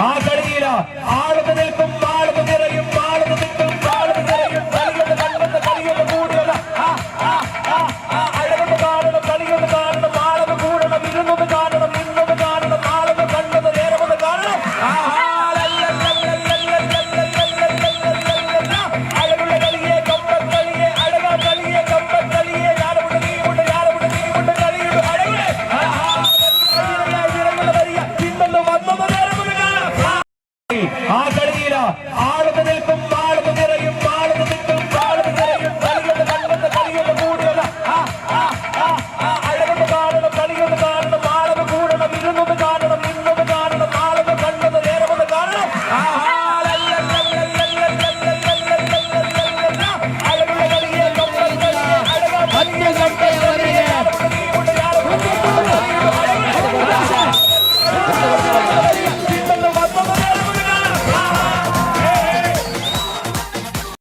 ആ കളിയില ആളുകൾ നിൽക്കും, ആളുകൾ നിറയും, ആളുകൾ നിൽക്കും, ആളുകൾ നിറയും. കളിയൊന്ന് കണ്ടെന്ന്, കളിയൊന്ന് കൂടിയുള്ള അഴകൊന്ന് കാണണം, കളിയൊന്ന് കാണണം, ആളുകൾ കൂടണം, ഇരുന്നത് കാണണം, ഇന്നത് കാണണം, ആളുകൾ കണ്ടത് നേരമൊന്ന് കാണണം. അഴകുള്ള കളിയെ, കമ്പൻ കളിയെ, അഴകാ കളിയെ, കമ്പൻ കളിയെ, ഞാനുണ്ട് നീയുണ്ട്, ഞാനുണ്ട് നീയുണ്ട്, കളിയുണ്ട് അഴകുടെ ഇന്നൊന്ന് വന്നത് നേരമൊന്ന് കാണാം. ആ കളിയില ആളുകൾ നിൽക്കും.